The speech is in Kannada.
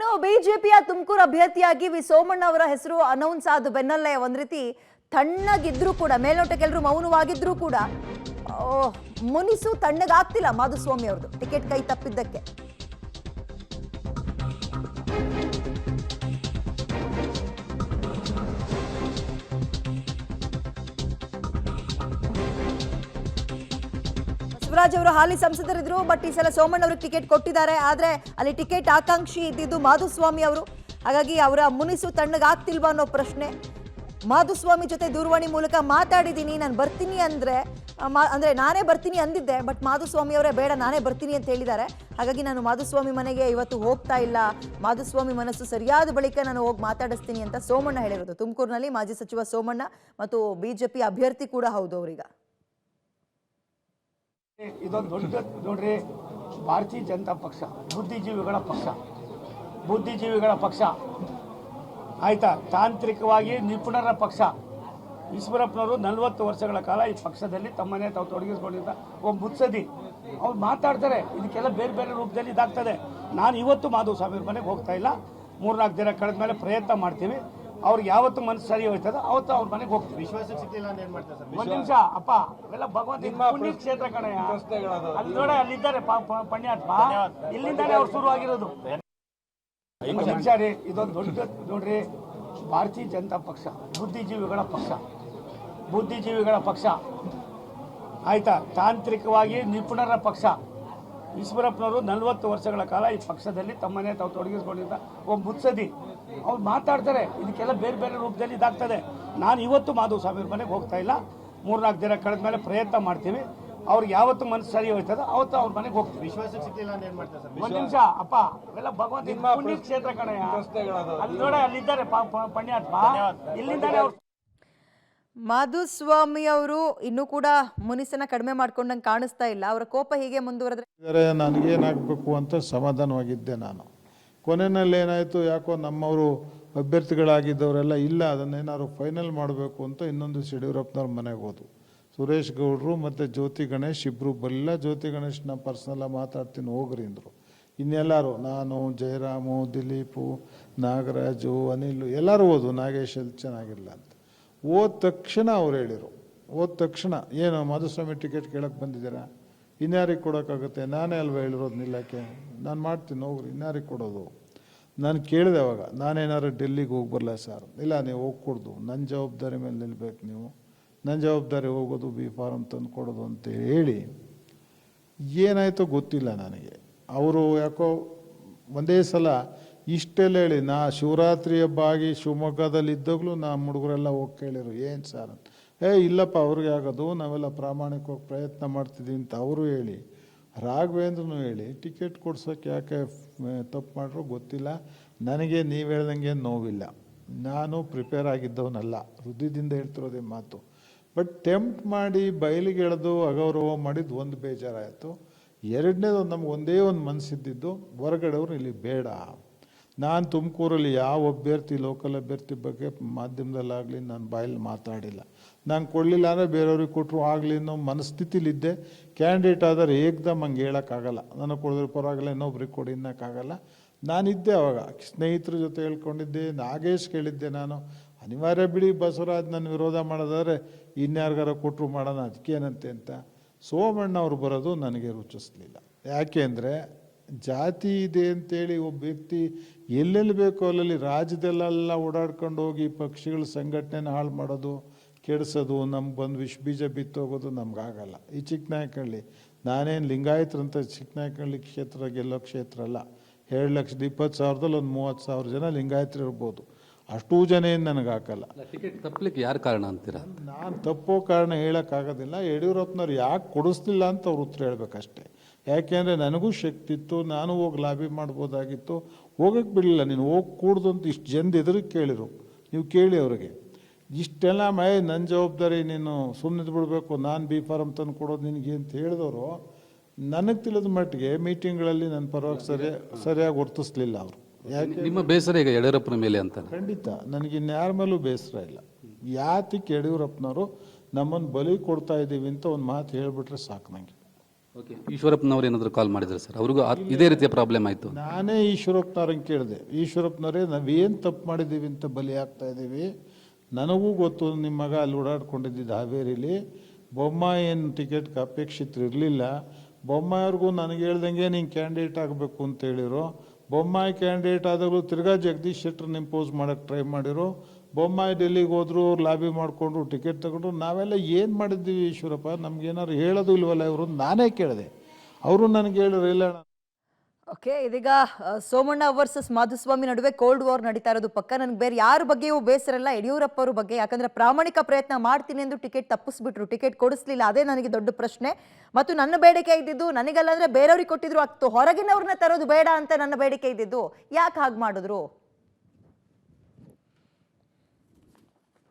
ಇನ್ನು ಬಿಜೆಪಿಯ ತುಮಕೂರು ಅಭ್ಯರ್ಥಿಯಾಗಿ ಸೋಮಣ್ಣ ಅವರ ಹೆಸರು ಅನೌನ್ಸ್ ಆದ ಬೆನ್ನಲ್ಲೇ ಒಂದ್ ರೀತಿ ತಣ್ಣಗಿದ್ರು ಕೂಡ ಮೇಲ್ನೋಟಕ್ಕೆ ಎಲ್ಲರೂ ಮೌನವಾಗಿದ್ರು ಕೂಡ ಮುನಿಸು ತಣ್ಣಗಾಗ್ತಿಲ್ಲ ಮಾಧುಸ್ವಾಮಿ ಅವ್ರದ್ದು ಟಿಕೆಟ್ ಕೈ ತಪ್ಪಿದ್ದಕ್ಕೆ. ಬಸವರಾಜ್ ಅವರು ಹಾಲಿ ಸಂಸದರಿದ್ರು, ಬಟ್ ಈ ಸಲ ಸೋಮಣ್ಣ ಅವ್ರಿಗೆ ಟಿಕೆಟ್ ಕೊಟ್ಟಿದ್ದಾರೆ. ಆದ್ರೆ ಅಲ್ಲಿ ಟಿಕೆಟ್ ಆಕಾಂಕ್ಷಿ ಇದ್ದಿದ್ದು ಮಾಧುಸ್ವಾಮಿ ಅವರು. ಹಾಗಾಗಿ ಅವರ ಮುನಿಸು ತಣ್ಣಗಾಗ್ತಿಲ್ವಾ ಅನ್ನೋ ಪ್ರಶ್ನೆ. ಮಾಧುಸ್ವಾಮಿ ಜೊತೆ ದೂರವಾಣಿ ಮೂಲಕ ಮಾತಾಡಿದ್ದೀನಿ, ನಾನು ಬರ್ತೀನಿ ಅಂದ್ರೆ ನಾನೇ ಬರ್ತೀನಿ ಅಂದಿದ್ದೆ, ಬಟ್ ಮಾಧುಸ್ವಾಮಿ ಅವರೇ ಬೇಡ ನಾನೇ ಬರ್ತೀನಿ ಅಂತ ಹೇಳಿದ್ದಾರೆ. ಹಾಗಾಗಿ ನಾನು ಮಾಧುಸ್ವಾಮಿ ಮನೆಗೆ ಇವತ್ತು ಹೋಗ್ತಾ ಇಲ್ಲ, ಮಾಧುಸ್ವಾಮಿ ಮನಸ್ಸು ಸರಿಯಾದ ಬಳಿಕ ನಾನು ಹೋಗಿ ಮಾತಾಡಿಸ್ತೀನಿ ಅಂತ ಸೋಮಣ್ಣ ಹೇಳಿರೋದು. ತುಮಕೂರಿನಲ್ಲಿ ಮಾಜಿ ಸಚಿವ ಸೋಮಣ್ಣ ಮತ್ತು ಬಿಜೆಪಿ ಅಭ್ಯರ್ಥಿ ಕೂಡ ಹೌದು ಅವರೀಗ. ಇದೊಂದು ದೊಡ್ಡ ನೋಡ್ರಿ, ಭಾರತೀಯ ಜನತಾ ಪಕ್ಷ ಬುದ್ಧಿಜೀವಿಗಳ ಪಕ್ಷ ಆಯ್ತಾ, ತಾಂತ್ರಿಕವಾಗಿ ನಿಪುಣರ ಪಕ್ಷ. ಈಶ್ವರಪ್ಪನವರು 40 ವರ್ಷಗಳ ಕಾಲ ಈ ಪಕ್ಷದಲ್ಲಿ ತಮ್ಮನ್ನೇ ತಾವು ತೊಡಗಿಸ್ಕೊಂಡಿದ್ದ ಒಬ್ಬ ಮುತ್ಸದಿ. ಅವ್ರು ಮಾತಾಡ್ತಾರೆ, ಇದಕ್ಕೆಲ್ಲ ಬೇರೆ ಬೇರೆ ರೂಪದಲ್ಲಿ ಇದಾಗ್ತದೆ. ನಾನು ಇವತ್ತು ಮಾಧುಸ್ವಾಮಿ ಅವ್ರ ಮನೆಗೆ ಹೋಗ್ತಾ ಇಲ್ಲ, 3-4 ದಿನ ಕಳೆದ ಮೇಲೆ ಪ್ರಯತ್ನ ಮಾಡ್ತೀವಿ. ಅವ್ರಿಗೆ ಯಾವತ್ತು ಮನಸ್ಸು ಸರಿ ಹೋಯ್ತದ ಅವತ್ತು ಅವ್ರ ಮನೆಗೆ ಹೋಗ್ತೀವಿ. ವಿಶ್ವಾಸಕ್ಕೆ ಸಿಕ್ಕಿಲ್ಲ ಅಂತ ಏನ್ ಮಾಡ್ತಾರೆ ಸರ್? ಒಂದ್ ನಿಮಿಷ ಅಪ್ಪ, ಅವೆಲ್ಲ ಭಗವಂತ ಪುಣ್ಯ ಕ್ಷೇತ್ರ ಕಣಯ್ಯ. ಅಲ್ಲಿ ನೋಡ, ಅಲ್ಲಿದ್ದಾರೆ ಪುಣ್ಯಾತ್ಮ, ಇಲ್ಲಿಂದಾನೆ ಅವ್ರು ಶುರುವಾಗಿರೋದು. ನಿಮಿಷ ರೀ, ಇದೊಂದು ದೊಡ್ಡ ನೋಡ್ರಿ, ಭಾರತೀಯ ಜನತಾ ಪಕ್ಷ ಬುದ್ಧಿಜೀವಿಗಳ ಪಕ್ಷ ಆಯ್ತಾ, ತಾಂತ್ರಿಕವಾಗಿ ನಿಪುಣರ ಪಕ್ಷ. ಈಶ್ವರಪ್ಪನವರು 40 ವರ್ಷಗಳ ಕಾಲ ಈ ಪಕ್ಷದಲ್ಲಿ ತಮ್ಮನ್ನೇ ತಾವು ತೊಡಗಿಸ್ಕೊಂಡಿದ್ದ ಒಬ್ಬ ಮುತ್ಸದಿ. ಅವ್ರು ಮಾತಾಡ್ತಾರೆ, ಇದಕ್ಕೆಲ್ಲ ಬೇರೆ ಬೇರೆ ರೂಪದಲ್ಲಿ ಇದಾಗ್ತದೆ. ನಾನು ಇವತ್ತು ಮಾಧುಸ್ವಾಮಿ ಅವ್ರ ಮನೆಗೆ ಹೋಗ್ತಾ ಇಲ್ಲ, 3-4 ದಿನ ಕಳೆದ ಮೇಲೆ ಪ್ರಯತ್ನ ಮಾಡ್ತೀವಿ. ಅವ್ರಿಗೆ ಯಾವತ್ತು ಮನಸ್ಸು ಸರಿ ಹೋಯ್ತದ ಅವತ್ತು ಅವ್ರ ಮನೆಗೆ ಹೋಗ್ತೀವಿ. ವಿಶ್ವಾಸಕ್ಕೆ ಸಿಕ್ಕಿಲ್ಲ ಅಂತ ಏನ್ ಮಾಡ್ತಾರೆ ಸರ್? ಒಂದ್ ನಿಮಿಷ ಅಪ್ಪ, ಅವೆಲ್ಲ ಭಗವಂತ ಪುಣ್ಯ ಕ್ಷೇತ್ರ ಕಣಯ್ಯ. ಅಲ್ಲಿ ನೋಡ, ಅಲ್ಲಿದ್ದಾರೆ ಪುಣ್ಯಾತ್ಮ, ಇಲ್ಲಿಂದಾನೆ ಅವ್ರು. ಮಾಧುಸ್ವಾಮಿ ಅವರು ಇನ್ನೂ ಕೂಡ ಮುನಿಸನ್ನ ಕಡಿಮೆ ಮಾಡ್ಕೊಂಡಂಗೆ ಕಾಣಿಸ್ತಾ ಇಲ್ಲ. ಅವರ ಕೋಪ ಹೀಗೆ ಮುಂದುವರೆದ್ರೆ ನನಗೇನಾಗಬೇಕು ಅಂತ ಸಮಾಧಾನವಾಗಿದ್ದೆ ನಾನು. ಕೊನೆಯಲ್ಲಿ ಏನಾಯಿತು, ಯಾಕೋ ನಮ್ಮವರು ಅಭ್ಯರ್ಥಿಗಳಾಗಿದ್ದವರೆಲ್ಲ ಇಲ್ಲ, ಅದನ್ನೇನಾದ್ರು ಫೈನಲ್ ಮಾಡಬೇಕು ಅಂತ ಇನ್ನೊಂದು ಯಡಿಯೂರಪ್ಪನವ್ರ ಮನೆಗೆ ಹೋದು. ಸುರೇಶ್ ಗೌಡ್ರು ಮತ್ತು ಜ್ಯೋತಿ ಗಣೇಶ್ ಇಬ್ಬರು ಬರಲಿಲ್ಲ. ಜ್ಯೋತಿ ಗಣೇಶ್ನ ಪರ್ಸ್ನಲ್ಲಾಗಿ ಮಾತಾಡ್ತೀನಿ ಹೋಗ್ರಿ ಅಂದರು. ಇನ್ನೆಲ್ಲರೂ, ನಾನು, ಜಯರಾಮು, ದಿಲೀಪು, ನಾಗರಾಜು, ಅನಿಲ್ ಎಲ್ಲರೂ ಹೋದು. ನಾಗೇಶ್ ಎಲ್ಲಿ ಚೆನ್ನಾಗಿಲ್ಲ ಅಂತ ಹೋದ ತಕ್ಷಣ ಅವ್ರು ಹೇಳಿರು. ಹೋದ ತಕ್ಷಣ ಏನು ಮಾಧುಸ್ವಾಮಿ ಟಿಕೆಟ್ ಕೇಳಕ್ಕೆ ಬಂದಿದ್ದೀರಾ, ಇನ್ಯಾರಿಗೆ ಕೊಡೋಕ್ಕಾಗುತ್ತೆ, ನಾನೇ ಅಲ್ವಾ ಹೇಳಿರೋದು ನಿಲ್ಲಕ್ಕೆ, ನಾನು ಮಾಡ್ತೀನಿ ಹೋಗ್ರಿ, ಇನ್ಯಾರಿಗೆ ಕೊಡೋದು. ನಾನು ಕೇಳಿದೆ ಅವಾಗ, ನಾನೇನಾದ್ರು ಡೆಲ್ಲಿಗೆ ಹೋಗಿ ಬರಲ್ಲ ಸರ್. ಇಲ್ಲ, ನೀವು ಹೋಗ್ಕೊಡ್ದು, ನನ್ನ ಜವಾಬ್ದಾರಿ ಮೇಲೆ ನಿಲ್ಬೇಕು, ನೀವು ನನ್ನ ಜವಾಬ್ದಾರಿ ಹೋಗೋದು ಬಿ ಫಾರಮ್ ತಂದು ಕೊಡೋದು ಅಂತ ಹೇಳಿ ಏನಾಯಿತೋ ಗೊತ್ತಿಲ್ಲ ನನಗೆ. ಅವರು ಯಾಕೋ ಒಂದೇ ಸಲ ಇಷ್ಟೆಲ್ಲ ಹೇಳಿ, ನಾ ಶಿವರಾತ್ರಿ ಹಬ್ಬ ಆಗಿ ಶಿವಮೊಗ್ಗದಲ್ಲಿ ಇದ್ದಾಗಲೂ ನಮ್ಮ ಹುಡುಗರೆಲ್ಲ ಹೋಗಿ ಕೇಳಿರು, ಏನು ಸರ್ ಅಂತ. ಇಲ್ಲಪ್ಪ ಅವ್ರಿಗೆ ಆಗೋದು, ನಾವೆಲ್ಲ ಪ್ರಾಮಾಣಿಕವಾಗಿ ಪ್ರಯತ್ನ ಮಾಡ್ತಿದ್ದೀವಿ ಅಂತ ಅವರು ಹೇಳಿ, ರಾಘವೇಂದ್ರನು ಹೇಳಿ ಟಿಕೆಟ್ ಕೊಡ್ಸೋಕ್ಕೆ ಯಾಕೆ ತಪ್ಪು ಮಾಡ್ರು ಗೊತ್ತಿಲ್ಲ ನನಗೆ. ನೀವು ಹೇಳ್ದಂಗೆ ನೋವಿಲ್ಲ, ನಾನು ಪ್ರಿಪೇರ್ ಆಗಿದ್ದವನಲ್ಲ, ಹೃದಯದಿಂದ ಹೇಳ್ತಿರೋದೇ ಮಾತು. ಬಟ್ ಟೆಂಪ್ಟ್ ಮಾಡಿ ಬಯಲಿಗೆ ಎಳೆದು ಅಗೌರವ ಮಾಡಿದ್ದು ಒಂದು ಬೇಜಾರಾಯಿತು. ಎರಡನೇದು, ನಮ್ಗೆ ಒಂದೇ ಒಂದು ಮನಸ್ಸಿದ್ದಿದ್ದು, ಹೊರಗಡೆಯವರು ಇಲ್ಲಿ ಬೇಡ. ನಾನು ತುಮಕೂರಲ್ಲಿ ಯಾವ ಅಭ್ಯರ್ಥಿ, ಲೋಕಲ್ ಅಭ್ಯರ್ಥಿ ಬಗ್ಗೆ ಮಾಧ್ಯಮದಲ್ಲಾಗಲಿ ನಾನು ಬಾಯಲ್ಲಿ ಮಾತಾಡಿಲ್ಲ. ನಾನು ಕೊಡಲಿಲ್ಲ ಅಂದರೆ ಬೇರೆಯವ್ರಿಗೆ ಕೊಟ್ಟರು ಆಗಲಿ ಅನ್ನೋ ಮನಸ್ಥಿತಿಲಿದ್ದೆ. ಕ್ಯಾಂಡಿಡೇಟ್ ಆದರೆ ಏಕ್ದಮ್ ಹಂಗೆ ಹೇಳೋಕ್ಕಾಗಲ್ಲ, ನನಗೆ ಕೊಡಿದ್ರೆ ಪರವಾಗಿಲ್ಲ, ಇನ್ನೊಬ್ರಿಗೆ ಕೊಡಿ ಅನ್ನೋಕ್ಕಾಗಲ್ಲ. ನಾನಿದ್ದೆ ಅವಾಗ, ಸ್ನೇಹಿತರ ಜೊತೆ ಹೇಳ್ಕೊಂಡಿದ್ದೆ, ನಾಗೇಶ್ ಕೇಳಿದ್ದೆ ನಾನು, ಅನಿವಾರ್ಯ ಬಿಡಿ ಬಸವರಾಜ್ ನನ್ನ ವಿರೋಧ ಮಾಡೋದಾದ್ರೆ ಇನ್ಯಾರಿಗಾರ ಕೊಟ್ಟರು ಮಾಡೋಣ, ಅದಕ್ಕೇನಂತೆ ಅಂತ. ಸೋಮಣ್ಣ ಅವರು ಬರೋದು ನನಗೆ ರುಚಿಸಲಿಲ್ಲ. ಯಾಕೆ ಅಂದರೆ ಜಾತಿ ಇದೆ ಅಂತೇಳಿ ಒಬ್ಬ ವ್ಯಕ್ತಿ ಎಲ್ಲೆಲ್ಲಿ ಬೇಕೋ ಅಲ್ಲಲ್ಲಿ ರಾಜ್ಯದಲ್ಲೆಲ್ಲ ಓಡಾಡ್ಕೊಂಡು ಹೋಗಿ ಪಕ್ಷಿಗಳ ಸಂಘಟನೆನ ಹಾಳು ಮಾಡೋದು, ಕೆಡಿಸೋದು, ನಮ್ಗೆ ಬಂದು ಬೀಜ ಬಿತ್ತೋಗೋದು ನಮ್ಗಾಗಲ್ಲ. ಈ ಚಿಕ್ಕನಾಯಕಹಳ್ಳಿ, ನಾನೇನು ಲಿಂಗಾಯತರಂತ ಚಿಕ್ಕನಾಯಕಹಳ್ಳಿ ಕ್ಷೇತ್ರ ಗೆಲ್ಲೋ ಕ್ಷೇತ್ರ ಅಲ್ಲ. 2,20,000 ಒಂದು 30,000 ಜನ ಲಿಂಗಾಯತರು ಇರ್ಬೋದು, ಅಷ್ಟೂ ಜನ ಏನು ನನಗೆ ಹಾಕಲ್ಲ. ಟಿಕೆಟ್ ತಪ್ಪಲಿಕ್ಕೆ ಯಾರು ಕಾರಣ ಅಂತೀರಾ? ನಾನು ತಪ್ಪೋ ಕಾರಣ ಹೇಳೋಕ್ಕಾಗೋದಿಲ್ಲ. ಯಡಿಯೂರಪ್ಪನವ್ರು ಯಾಕೆ ಕೊಡಿಸ್ಲಿಲ್ಲ ಅಂತ ಅವ್ರು ಉತ್ತರ ಹೇಳ್ಬೇಕಷ್ಟೇ. ಯಾಕೆಂದರೆ ನನಗೂ ಶಕ್ತಿ ಇತ್ತು, ನಾನು ಹೋಗಿ ಲಾಬಿ ಮಾಡ್ಬೋದಾಗಿತ್ತು, ಹೋಗಕ್ಕೆ ಬಿಡಲಿಲ್ಲ. ನೀನು ಹೋಗಿ ಕೂಡ್ದು ಅಂತ ಇಷ್ಟು ಜನದ ಎದುರಿಗೆ ಕೇಳಿರು, ನೀವು ಕೇಳಿ ಅವ್ರಿಗೆ. ಇಷ್ಟೆಲ್ಲ ನನ್ನ ಜವಾಬ್ದಾರಿ, ನೀನು ಸುಮ್ಮನೆ ಬಿಡಬೇಕು, ನಾನು ಬಿ ಫಾರಮ್ ತಂದು ಕೊಡೋದು ನಿನಗೆ ಅಂತ ಹೇಳಿದವರು ನನಗೆ ತಿಳಿದ ಮಟ್ಟಿಗೆ ಮೀಟಿಂಗ್ಗಳಲ್ಲಿ ನನ್ನ ಪರವಾಗಿ ಸರಿಯಾಗಿ ವರ್ತಿಸ್ಲಿಲ್ಲ ಅವರು. ಯಾಕೆ ನಿಮ್ಮ ಬೇಸರ ಈಗ ಯಡಿಯೂರಪ್ಪನ ಮೇಲೆ ಅಂತ? ಖಂಡಿತ ನನಗೆ ಇನ್ಯಾರ ಮೇಲೂ ಬೇಸರ ಇಲ್ಲ. ಯಾತಕ್ಕೆ ಯಡಿಯೂರಪ್ಪನವರು ನಮ್ಮನ್ನು ಬಲಿ ಕೊಡ್ತಾ ಇದ್ದೀವಿ ಅಂತ ಒಂದು ಮಾತು ಹೇಳಿಬಿಟ್ರೆ ಸಾಕು ನನಗೆ. ಓಕೆ, ಈಶ್ವರಪ್ಪನವ್ರು ಏನಾದರೂ ಕಾಲ್ ಮಾಡಿದ್ರು ಸರ್? ಅವ್ರಿಗೂ ಇದೇ ರೀತಿಯ ಪ್ರಾಬ್ಲಮ್ ಆಯಿತು. ನಾನೇ ಈಶ್ವರಪ್ಪನವ್ರನ್ನ ಕೇಳಿದೆ, ಈಶ್ವರಪ್ಪನವರೇ ನಾವೇನು ತಪ್ಪು ಮಾಡಿದ್ದೀವಿ ಅಂತ ಬಲಿ ಆಗ್ತಾ ಇದ್ದೀವಿ, ನನಗೂ ಗೊತ್ತು ನಿಮ್ಮ ಮಗ ಅಲ್ಲಿ ಓಡಾಡ್ಕೊಂಡಿದ್ದು ಹಾವೇರಿಲಿ, ಬೊಮ್ಮಾಯಿ ಏನು ಟಿಕೆಟ್ಗೆ ಅಪೇಕ್ಷಿತರು ಇರಲಿಲ್ಲ, ಬೊಮ್ಮಾಯಿಯವ್ರಿಗೂ ನನಗೆ ಹೇಳ್ದಂಗೆ ನೀನು ಕ್ಯಾಂಡಿಡೇಟ್ ಆಗಬೇಕು ಅಂತ ಹೇಳಿರೋ, ಬೊಮ್ಮಾಯಿ ಕ್ಯಾಂಡಿಡೇಟ್ ಆದಾಗಲೂ ತಿರ್ಗಾ ಜಗದೀಶ್ ಶೆಟ್ಟರ್ನ ಇಂಪೋಸ್ ಮಾಡೋಕ್ಕೆ ಟ್ರೈ ಮಾಡಿರೋ, ಬೊಮ್ಮಾಯಿ ಡೆಲ್ಲಿಗೆ ಹೋದ್ರು, ಲಾಬಿ ಮಾಡಿಕೊಂಡ್ರು, ಟಿಕೆಟ್ ತಗೊಂಡ್ರು, ನಾವೆಲ್ಲ ಏನು ಮಾಡಿದ್ದೀವಿ ಈಶ್ವರಪ್ಪ, ನಮ್ಗೇನಾದ್ರು ಹೇಳೋದು ಇಲ್ವಲ್ಲ ಇವರು? ನಾನೇ ಕೇಳಿದೆ, ಅವರು ನನಗೆ ಹೇಳಿದ್ರು ಇಲ್ಲ. ಓಕೆ, ಇದೀಗ ಸೋಮಣ್ಣ ವರ್ಸಸ್ ಮಾಧುಸ್ವಾಮಿ ನಡುವೆ ಕೋಲ್ಡ್ ವಾರ್ ನಡೀತಾ ಇರೋದು ಪಕ್ಕ. ನನಗೆ ಬೇರೆ ಯಾರ ಬಗ್ಗೆಯೂ ಬೇಸರ ಇಲ್ಲ, ಯಡಿಯೂರಪ್ಪ ಅವ್ರ ಬಗ್ಗೆ. ಯಾಕಂದ್ರೆ ಪ್ರಾಮಾಣಿಕ ಪ್ರಯತ್ನ ಮಾಡ್ತೀನಿ ಎಂದು ಟಿಕೆಟ್ ತಪ್ಪಿಸ್ಬಿಟ್ರು, ಟಿಕೆಟ್ ಕೊಡಿಸ್ಲಿಲ್ಲ. ಅದೇ ನನಗೆ ದೊಡ್ಡ ಪ್ರಶ್ನೆ. ಮತ್ತು ನನ್ನ ಬೇಡಿಕೆ ಇದ್ದಿದ್ದು, ನನಗಲ್ಲ ಅಂದ್ರೆ ಬೇರೆಯವ್ರಿಗೆ ಕೊಟ್ಟಿದ್ರು, ಹೊರಗಿನವ್ರನ್ನ ತರೋದು ಬೇಡ ಅಂತ ನನ್ನ ಬೇಡಿಕೆ ಇದ್ದಿದ್ದು. ಯಾಕೆ ಹಾಗೆ ಮಾಡಿದ್ರು?